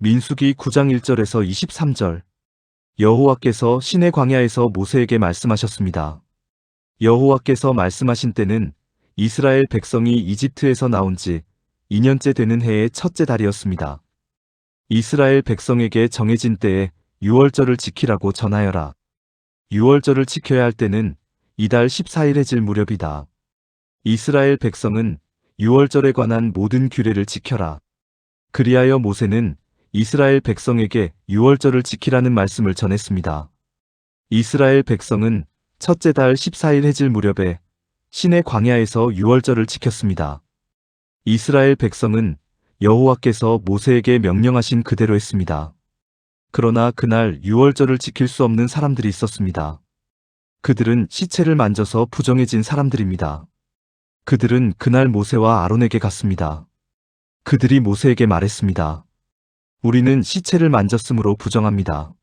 민수기 9장 1절에서 23절. 여호와께서 시내 광야에서 모세에게 말씀하셨습니다. 여호와께서 말씀하신 때는 이스라엘 백성이 이집트에서 나온 지 2년째 되는 해의 첫째 달이었습니다. 이스라엘 백성에게 정해진 때에 유월절을 지키라고 전하여라. 유월절을 지켜야 할 때는 이달 14일 해질 무렵이다. 이스라엘 백성은 유월절에 관한 모든 규례를 지켜라. 그리하여 모세는 이스라엘 백성에게 유월절을 지키라는 말씀을 전했습니다. 이스라엘 백성은 첫째 달 14일 해질 무렵에 시내 광야에서 유월절을 지켰습니다. 이스라엘 백성은 여호와께서 모세에게 명령하신 그대로 했습니다. 그러나 그날 유월절을 지킬 수 없는 사람들이 있었습니다. 그들은 시체를 만져서 부정해진 사람들입니다. 그들은 그날 모세와 아론에게 갔습니다. 그들이 모세에게 말했습니다. 우리는 시체를 만졌으므로 부정합니다.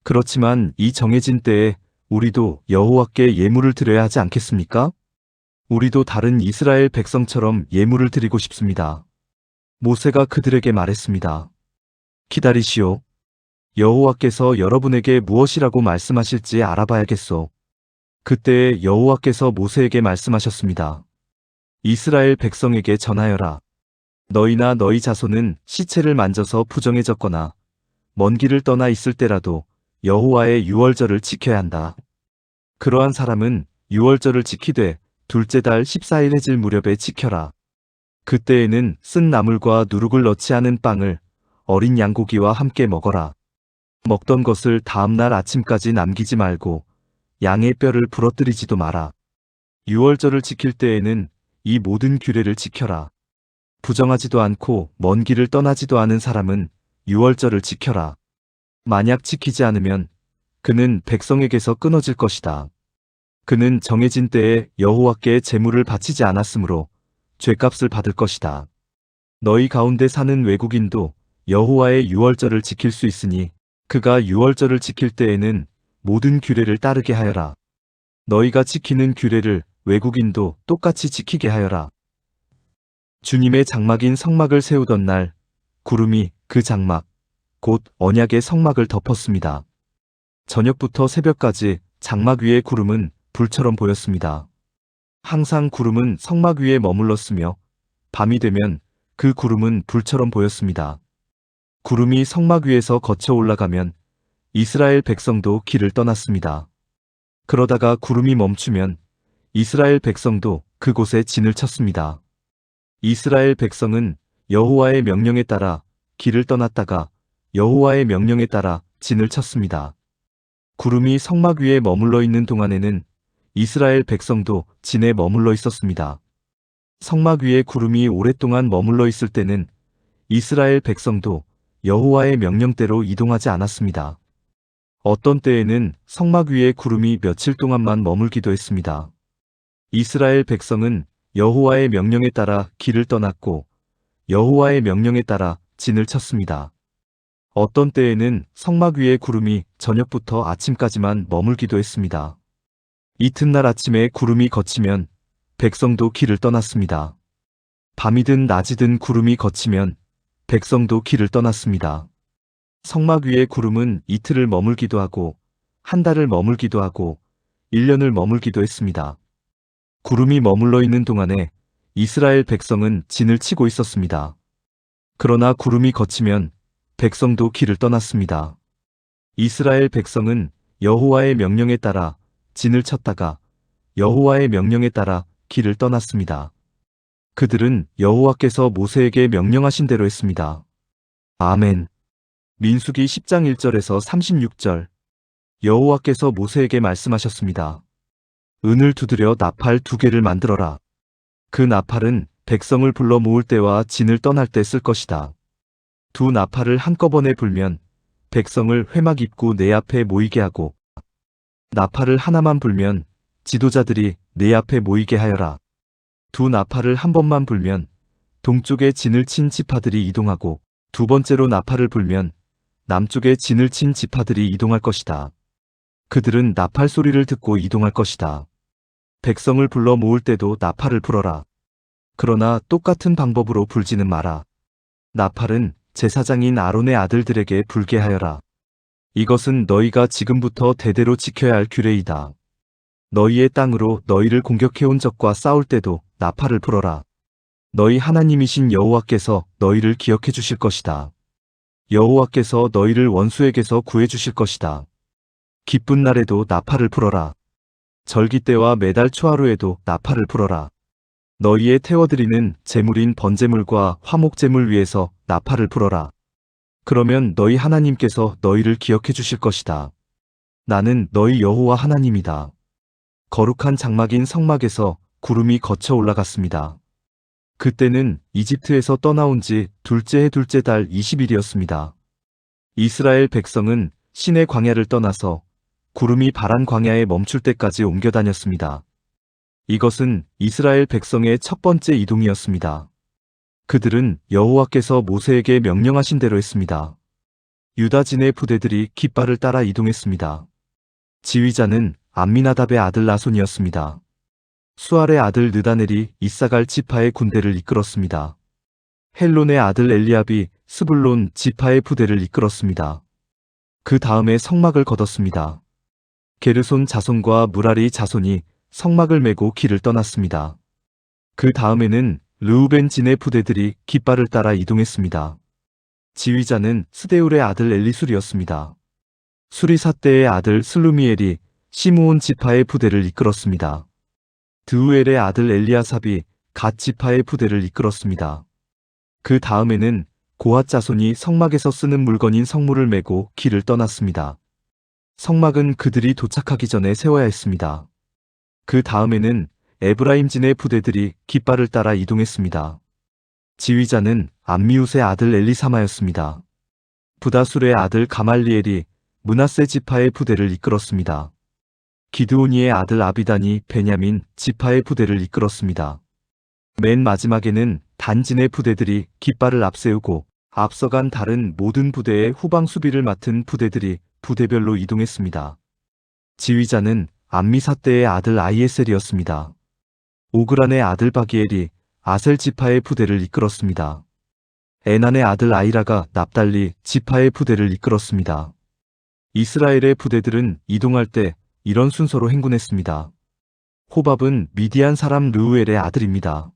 그렇지만 이 정해진 때에 우리도 여호와께 예물을 드려야 하지 않겠습니까? 우리도 다른 이스라엘 백성처럼 예물을 드리고 싶습니다. 모세가 그들에게 말했습니다. 기다리시오. 여호와께서 여러분에게 무엇이라고 말씀하실지 알아봐야겠소. 그때에 여호와께서 모세에게 말씀하셨습니다. 이스라엘 백성에게 전하여라. 너희나 너희 자손은 시체를 만져서 부정해졌거나 먼 길을 떠나 있을 때라도 여호와의 유월절을 지켜야 한다. 그러한 사람은 유월절을 지키되 둘째 달 14일 해질 무렵에 지켜라. 그때에는 쓴 나물과 누룩을 넣지 않은 빵을 어린 양고기와 함께 먹어라. 먹던 것을 다음날 아침까지 남기지 말고 양의 뼈를 부러뜨리지도 마라. 유월절을 지킬 때에는 이 모든 규례를 지켜라. 부정하지도 않고 먼 길을 떠나지도 않은 사람은 유월절을 지켜라. 만약 지키지 않으면 그는 백성에게서 끊어질 것이다. 그는 정해진 때에 여호와께 제물을 바치지 않았으므로 죄값을 받을 것이다. 너희 가운데 사는 외국인도 여호와의 유월절을 지킬 수 있으니 그가 유월절을 지킬 때에는 모든 규례를 따르게 하여라. 너희가 지키는 규례를 외국인도 똑같이 지키게 하여라. 주님의 장막인 성막을 세우던 날 구름이 그 장막, 곧 언약의 성막을 덮었습니다. 저녁부터 새벽까지 장막 위의 구름은 불처럼 보였습니다. 항상 구름은 성막 위에 머물렀으며 밤이 되면 그 구름은 불처럼 보였습니다. 구름이 성막 위에서 거쳐 올라가면 이스라엘 백성도 길을 떠났습니다. 그러다가 구름이 멈추면 이스라엘 백성도 그곳에 진을 쳤습니다. 이스라엘 백성은 여호와의 명령에 따라 길을 떠났다가 여호와의 명령에 따라 진을 쳤습니다. 구름이 성막 위에 머물러 있는 동안에는 이스라엘 백성도 진에 머물러 있었습니다. 성막 위에 구름이 오랫동안 머물러 있을 때는 이스라엘 백성도 여호와의 명령대로 이동하지 않았습니다. 어떤 때에는 성막 위에 구름이 며칠 동안만 머물기도 했습니다. 이스라엘 백성은 여호와의 명령에 따라 길을 떠났고 여호와의 명령에 따라 진을 쳤습니다. 어떤 때에는 성막 위에 구름이 저녁부터 아침까지만 머물기도 했습니다. 이튿날 아침에 구름이 걷히면 백성도 길을 떠났습니다. 밤이든 낮이든 구름이 걷히면 백성도 길을 떠났습니다. 성막 위에 구름은 이틀을 머물기도 하고 한 달을 머물기도 하고 1년을 머물기도 했습니다. 구름이 머물러 있는 동안에 이스라엘 백성은 진을 치고 있었습니다. 그러나 구름이 걷히면 백성도 길을 떠났습니다. 이스라엘 백성은 여호와의 명령에 따라 진을 쳤다가 여호와의 명령에 따라 길을 떠났습니다. 그들은 여호와께서 모세에게 명령하신 대로 했습니다. 아멘. 민수기 10장 1절에서 36절. 여호와께서 모세에게 말씀하셨습니다. 은을 두드려 나팔 2개를 만들어라. 그 나팔은 백성을 불러 모을 때와 진을 떠날 때 쓸 것이다. 두 나팔을 한꺼번에 불면 백성을 회막 입구 내 앞에 모이게 하고 나팔을 하나만 불면 지도자들이 내 앞에 모이게 하여라. 두 나팔을 한 번만 불면 동쪽에 진을 친 지파들이 이동하고 두 번째로 나팔을 불면 남쪽에 진을 친 지파들이 이동할 것이다. 그들은 나팔 소리를 듣고 이동할 것이다. 백성을 불러 모을 때도 나팔을 불어라. 그러나 똑같은 방법으로 불지는 마라. 나팔은 제사장인 아론의 아들들에게 불게 하여라. 이것은 너희가 지금부터 대대로 지켜야 할 규례이다. 너희의 땅으로 너희를 공격해온 적과 싸울 때도 나팔을 불어라. 너희 하나님이신 여호와께서 너희를 기억해 주실 것이다. 여호와께서 너희를 원수에게서 구해 주실 것이다. 기쁜 날에도 나팔을 불어라. 절기 때와 매달 초하루에도 나팔을 불어라. 너희의 태워드리는 제물인 번제물과 화목제물 위에서 나팔을 불어라. 그러면 너희 하나님께서 너희를 기억해 주실 것이다. 나는 너희 여호와 하나님이다. 거룩한 장막인 성막에서 구름이 거쳐 올라갔습니다. 그때는 이집트에서 떠나온 지 둘째 달 20일이었습니다. 이스라엘 백성은 시내 광야를 떠나서 구름이 바란 광야에 멈출 때까지 옮겨 다녔습니다. 이것은 이스라엘 백성의 첫 번째 이동이었습니다. 그들은 여호와께서 모세에게 명령하신 대로 했습니다. 유다진의 부대들이 깃발을 따라 이동했습니다. 지휘자는 암미나답의 아들 나손이었습니다. 수알의 아들 느다넬이 이사갈 지파의 군대를 이끌었습니다. 헬론의 아들 엘리압이 스불론 지파의 부대를 이끌었습니다. 그 다음에 성막을 걷었습니다. 게르손 자손과 무라리 자손이 성막을 메고 길을 떠났습니다. 그 다음에는 르우벤 진의 부대들이 깃발을 따라 이동했습니다. 지휘자는 스데울의 아들 엘리술이었습니다. 수리사대의 아들 슬루미엘이 시므온 지파의 부대를 이끌었습니다. 드우엘의 아들 엘리아삽이 갓 지파의 부대를 이끌었습니다. 그 다음에는 고핫 자손이 성막에서 쓰는 물건인 성물을 메고 길을 떠났습니다. 성막은 그들이 도착하기 전에 세워야 했습니다. 그 다음에는 에브라임진의 부대들이 깃발을 따라 이동했습니다. 지휘자는 암미웃의 아들 엘리사마였습니다. 부다술의 아들 가말리엘이 므낫세 지파의 부대를 이끌었습니다. 기드오니의 아들 아비단이 베냐민 지파의 부대를 이끌었습니다. 맨 마지막에는 단진의 부대들이 깃발을 앞세우고 앞서간 다른 모든 부대의 후방 수비를 맡은 부대들이 부대별로 이동했습니다. 지휘자는 암미사대의 아들 아이에셀이었습니다. 오그란의 아들 바기엘이 아셀 지파의 부대를 이끌었습니다. 에난의 아들 아이라가 납달리 지파의 부대를 이끌었습니다. 이스라엘의 부대들은 이동할 때 이런 순서로 행군했습니다. 호밥은 미디안 사람 르우엘의 아들입니다.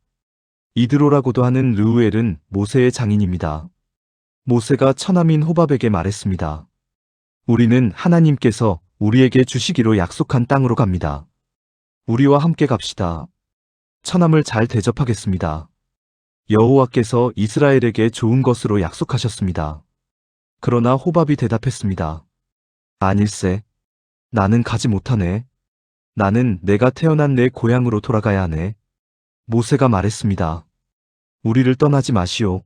이드로라고도 하는 르우엘은 모세의 장인입니다. 모세가 처남인 호밥에게 말했습니다. 우리는 하나님께서 우리에게 주시기로 약속한 땅으로 갑니다. 우리와 함께 갑시다. 처남을 잘 대접하겠습니다. 여호와께서 이스라엘에게 좋은 것으로 약속하셨습니다. 그러나 호밥이 대답했습니다. 아닐세. 나는 가지 못하네. 나는 내가 태어난 내 고향으로 돌아가야 하네. 모세가 말했습니다. 우리를 떠나지 마시오.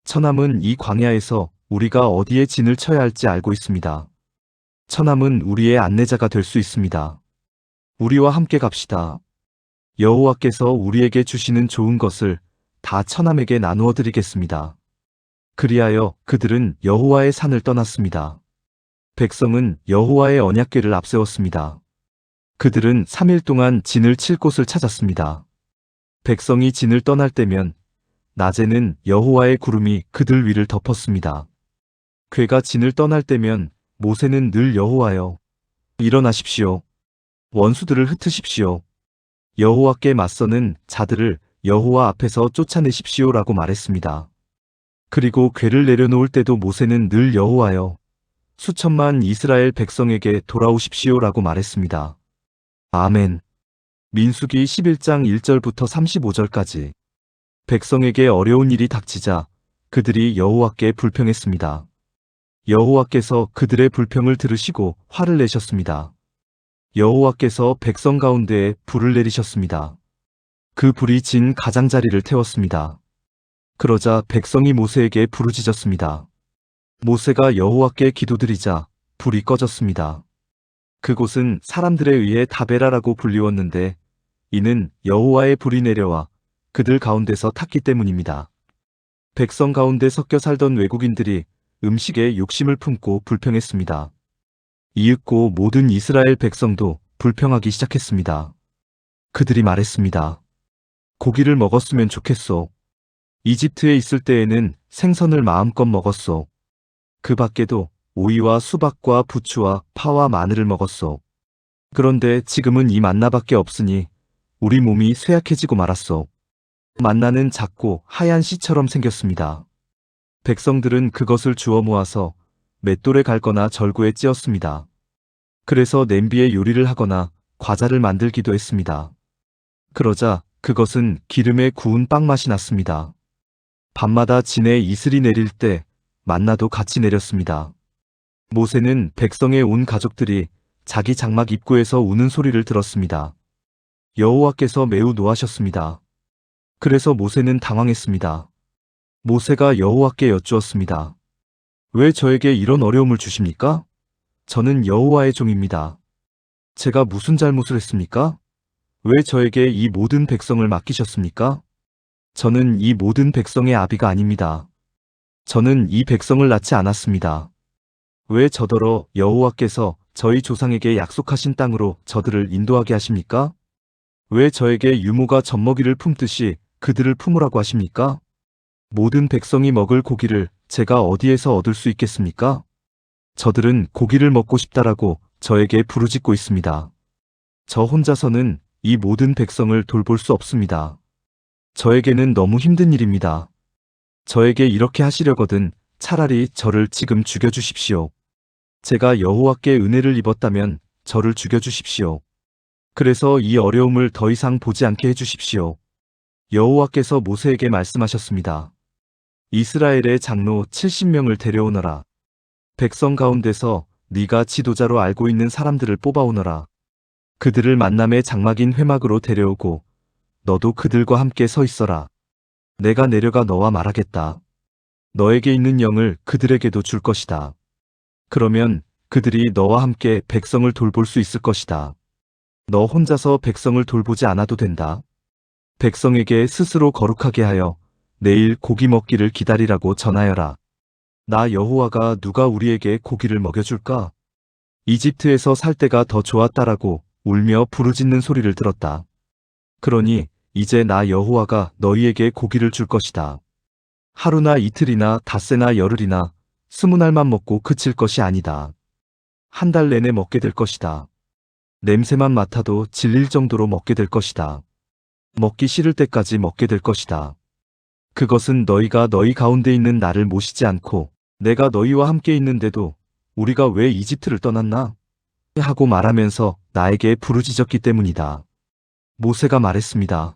처남은 이 광야에서 우리가 어디에 진을 쳐야 할지 알고 있습니다. 처남은 우리의 안내자가 될 수 있습니다. 우리와 함께 갑시다. 여호와께서 우리에게 주시는 좋은 것을 다 처남에게 나누어 드리겠습니다. 그리하여 그들은 여호와의 산을 떠났습니다. 백성은 여호와의 언약궤를 앞세웠습니다. 그들은 3일 동안 진을 칠 곳을 찾았습니다. 백성이 진을 떠날 때면 낮에는 여호와의 구름이 그들 위를 덮었습니다. 궤가 진을 떠날 때면 모세는 늘 여호와여, 일어나십시오. 원수들을 흩으십시오. 여호와께 맞서는 자들을 여호와 앞에서 쫓아내십시오라고 말했습니다. 그리고 궤를 내려놓을 때도 모세는 늘 여호와여, 수천만 이스라엘 백성에게 돌아오십시오라고 말했습니다. 아멘. 민수기 11장 1절부터 35절까지. 백성에게 어려운 일이 닥치자 그들이 여호와께 불평했습니다. 여호와께서 그들의 불평을 들으시고 화를 내셨습니다. 여호와께서 백성 가운데에 불을 내리셨습니다. 그 불이 진 가장자리를 태웠습니다. 그러자 백성이 모세에게 부르짖었습니다. 모세가 여호와께 기도드리자 불이 꺼졌습니다. 그곳은 사람들에 의해 다베라라고 불리웠는데 이는 여호와의 불이 내려와 그들 가운데서 탔기 때문입니다. 백성 가운데 섞여 살던 외국인들이 음식에 욕심을 품고 불평했습니다. 이윽고 모든 이스라엘 백성도 불평하기 시작했습니다. 그들이 말했습니다. 고기를 먹었으면 좋겠소. 이집트에 있을 때에는 생선을 마음껏 먹었소. 그 밖에도 오이와 수박과 부추와 파와 마늘을 먹었소. 그런데 지금은 이 만나밖에 없으니 우리 몸이 쇠약해지고 말았소. 만나는 작고 하얀 씨처럼 생겼습니다. 백성들은 그것을 주워 모아서 맷돌에 갈거나 절구에 찧었습니다. 그래서 냄비에 요리를 하거나 과자를 만들기도 했습니다. 그러자 그것은 기름에 구운 빵 맛이 났습니다. 밤마다 진에 이슬이 내릴 때 만나도 같이 내렸습니다. 모세는 백성의 온 가족들이 자기 장막 입구에서 우는 소리를 들었습니다. 여호와께서 매우 노하셨습니다. 그래서 모세는 당황했습니다. 모세가 여호와께 여쭈었습니다. 왜 저에게 이런 어려움을 주십니까? 저는 여호와의 종입니다. 제가 무슨 잘못을 했습니까? 왜 저에게 이 모든 백성을 맡기셨습니까? 저는 이 모든 백성의 아비가 아닙니다. 저는 이 백성을 낳지 않았습니다. 왜 저더러 여호와께서 저희 조상에게 약속하신 땅으로 저들을 인도하게 하십니까? 왜 저에게 유모가 젖먹이를 품듯이 그들을 품으라고 하십니까? 모든 백성이 먹을 고기를 제가 어디에서 얻을 수 있겠습니까? 저들은 고기를 먹고 싶다라고 저에게 부르짖고 있습니다. 저 혼자서는 이 모든 백성을 돌볼 수 없습니다. 저에게는 너무 힘든 일입니다. 저에게 이렇게 하시려거든 차라리 저를 지금 죽여주십시오. 제가 여호와께 은혜를 입었다면 저를 죽여주십시오. 그래서 이 어려움을 더 이상 보지 않게 해주십시오. 여호와께서 모세에게 말씀하셨습니다. 이스라엘의 장로 70명을 데려오너라. 백성 가운데서 네가 지도자로 알고 있는 사람들을 뽑아오너라. 그들을 만남의 장막인 회막으로 데려오고 너도 그들과 함께 서 있어라. 내가 내려가 너와 말하겠다. 너에게 있는 영을 그들에게도 줄 것이다. 그러면 그들이 너와 함께 백성을 돌볼 수 있을 것이다. 너 혼자서 백성을 돌보지 않아도 된다. 백성에게 스스로 거룩하게 하여 내일 고기 먹기를 기다리라고 전하여라. 나 여호와가 누가 우리에게 고기를 먹여줄까? 이집트에서 살 때가 더 좋았다라고 울며 부르짖는 소리를 들었다. 그러니 이제 나 여호와가 너희에게 고기를 줄 것이다. 하루나 이틀이나 닷새나 열흘이나 20날만 먹고 그칠 것이 아니다. 한 달 내내 먹게 될 것이다. 냄새만 맡아도 질릴 정도로 먹게 될 것이다. 먹기 싫을 때까지 먹게 될 것이다. 그것은 너희가 너희 가운데 있는 나를 모시지 않고 내가 너희와 함께 있는데도 우리가 왜 이집트를 떠났나? 하고 말하면서 나에게 부르짖었기 때문이다. 모세가 말했습니다.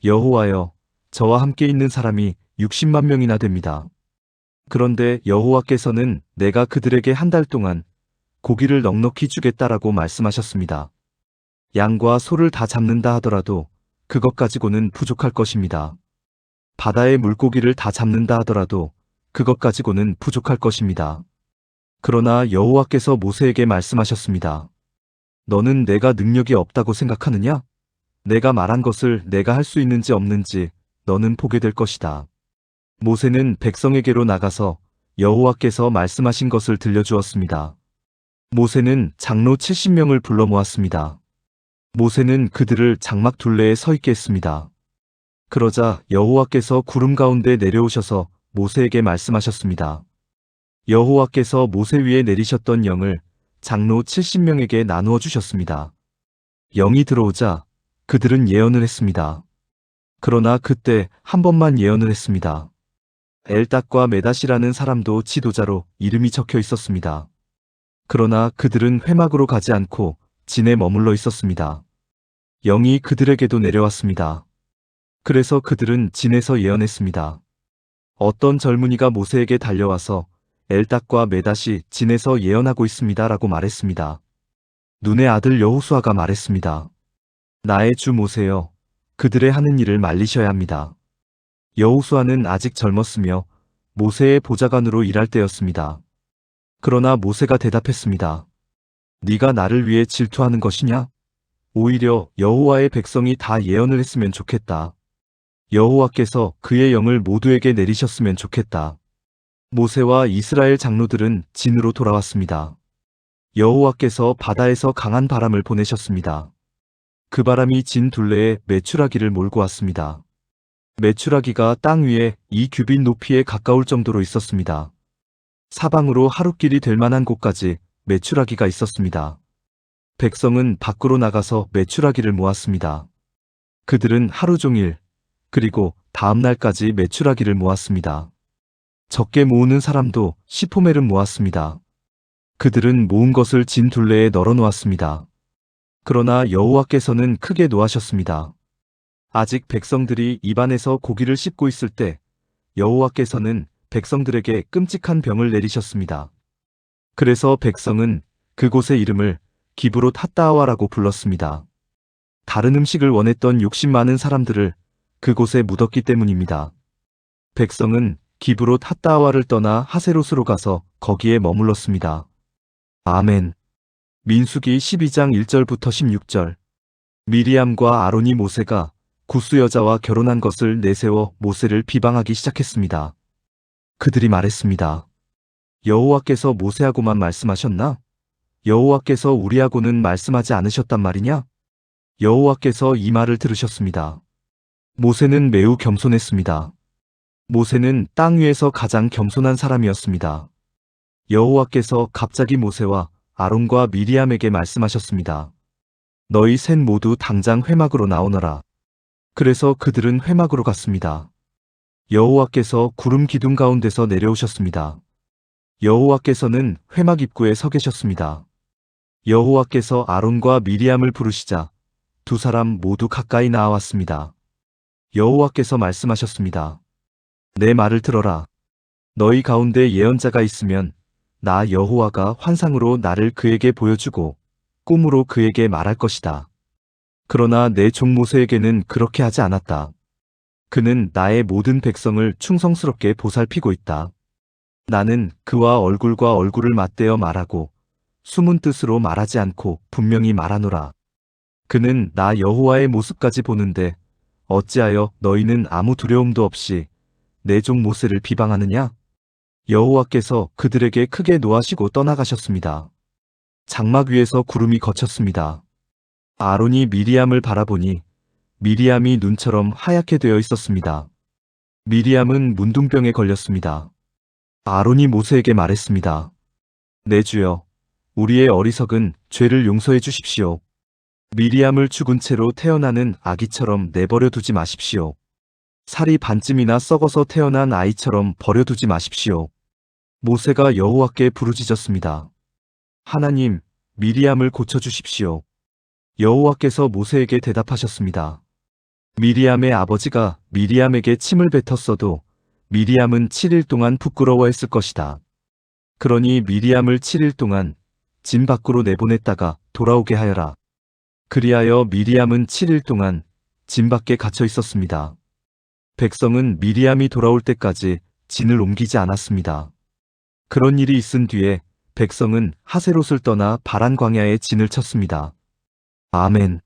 여호와여, 저와 함께 있는 사람이 60만 명이나 됩니다. 그런데 여호와께서는 내가 그들에게 한 달 동안 고기를 넉넉히 주겠다라고 말씀하셨습니다. 양과 소를 다 잡는다 하더라도 그것 가지고는 부족할 것입니다. 바다의 물고기를 다 잡는다 하더라도 그것 가지고는 부족할 것입니다. 그러나 여호와께서 모세에게 말씀하셨습니다. 너는 내가 능력이 없다고 생각하느냐? 내가 말한 것을 내가 할 수 있는지 없는지 너는 보게 될 것이다. 모세는 백성에게로 나가서 여호와께서 말씀하신 것을 들려주었습니다. 모세는 장로 70명을 불러 모았습니다. 모세는 그들을 장막 둘레에 서 있게 했습니다. 그러자 여호와께서 구름 가운데 내려오셔서 모세에게 말씀하셨습니다. 여호와께서 모세 위에 내리셨던 영을 장로 70명에게 나누어 주셨습니다. 영이 들어오자 그들은 예언을 했습니다. 그러나 그때 한 번만 예언을 했습니다. 엘닥과 메닷이라는 사람도 지도자로 이름이 적혀 있었습니다. 그러나 그들은 회막으로 가지 않고 진에 머물러 있었습니다. 영이 그들에게도 내려왔습니다. 그래서 그들은 진에서 예언했습니다. 어떤 젊은이가 모세에게 달려와서 엘닥과 메닷이 진에서 예언하고 있습니다 라고 말했습니다. 눈의 아들 여호수아가 말했습니다. 나의 주 모세여, 그들의 하는 일을 말리셔야 합니다. 여호수아는 아직 젊었으며 모세의 보좌관으로 일할 때였습니다. 그러나 모세가 대답했습니다. 네가 나를 위해 질투하는 것이냐? 오히려 여호와의 백성이 다 예언을 했으면 좋겠다. 여호와께서 그의 영을 모두에게 내리셨으면 좋겠다. 모세와 이스라엘 장로들은 진으로 돌아왔습니다. 여호와께서 바다에서 강한 바람을 보내셨습니다. 그 바람이 진 둘레에 메추라기를 몰고 왔습니다. 메추라기가 땅 위에 2규빗 높이에 가까울 정도로 있었습니다. 사방으로 하루길이 될 만한 곳까지 메추라기가 있었습니다. 백성은 밖으로 나가서 메추라기를 모았습니다. 그들은 하루 종일 그리고 다음 날까지 메추라기를 모았습니다. 적게 모으는 사람도 10호멜은 모았습니다. 그들은 모은 것을 진 둘레에 널어 놓았습니다. 그러나 여호와께서는 크게 노하셨습니다. 아직 백성들이 입안에서 고기를 씹고 있을 때 여호와께서는 백성들에게 끔찍한 병을 내리셨습니다. 그래서 백성은 그곳의 이름을 기브롯 핫다아와라고 불렀습니다. 다른 음식을 원했던 욕심 많은 사람들을 그곳에 묻었기 때문입니다. 백성은 기브롯 핫다아와를 떠나 하세롯으로 가서 거기에 머물렀습니다. 아멘. 민수기 12장 1절부터 16절. 미리암과 아론이 모세가 구스 여자와 결혼한 것을 내세워 모세를 비방하기 시작했습니다. 그들이 말했습니다. 여호와께서 모세하고만 말씀하셨나? 여호와께서 우리하고는 말씀하지 않으셨단 말이냐? 여호와께서 이 말을 들으셨습니다. 모세는 매우 겸손했습니다. 모세는 땅 위에서 가장 겸손한 사람이었습니다. 여호와께서 갑자기 모세와 아론과 미리암에게 말씀하셨습니다. 너희 셋 모두 당장 회막으로 나오너라. 그래서 그들은 회막으로 갔습니다. 여호와께서 구름 기둥 가운데서 내려오셨습니다. 여호와께서는 회막 입구에 서 계셨습니다. 여호와께서 아론과 미리암을 부르시자 두 사람 모두 가까이 나아왔습니다. 여호와께서 말씀하셨습니다. 내 말을 들어라. 너희 가운데 예언자가 있으면 나 여호와가 환상으로 나를 그에게 보여주고 꿈으로 그에게 말할 것이다. 그러나 내 종 모세에게는 그렇게 하지 않았다. 그는 나의 모든 백성을 충성스럽게 보살피고 있다. 나는 그와 얼굴과 얼굴을 맞대어 말하고 숨은 뜻으로 말하지 않고 분명히 말하노라. 그는 나 여호와의 모습까지 보는데 어찌하여 너희는 아무 두려움도 없이 내 종 모세를 비방하느냐? 여호와께서 그들에게 크게 노하시고 떠나가셨습니다. 장막 위에서 구름이 걷혔습니다. 아론이 미리암을 바라보니 미리암이 눈처럼 하얗게 되어 있었습니다. 미리암은 문둥병에 걸렸습니다. 아론이 모세에게 말했습니다. 내 주여, 우리의 어리석은 죄를 용서해 주십시오. 미리암을 죽은 채로 태어나는 아기처럼 내버려 두지 마십시오. 살이 반쯤이나 썩어서 태어난 아이처럼 버려두지 마십시오. 모세가 여호와께 부르짖었습니다. 하나님, 미리암을 고쳐주십시오. 여호와께서 모세에게 대답하셨습니다. 미리암의 아버지가 미리암에게 침을 뱉었어도 미리암은 7일 동안 부끄러워했을 것이다. 그러니 미리암을 7일 동안 진 밖으로 내보냈다가 돌아오게 하여라. 그리하여 미리암은 7일 동안 진 밖에 갇혀 있었습니다. 백성은 미리암이 돌아올 때까지 진을 옮기지 않았습니다. 그런 일이 있은 뒤에 백성은 하세롯을 떠나 바란 광야에 진을 쳤습니다. 아멘.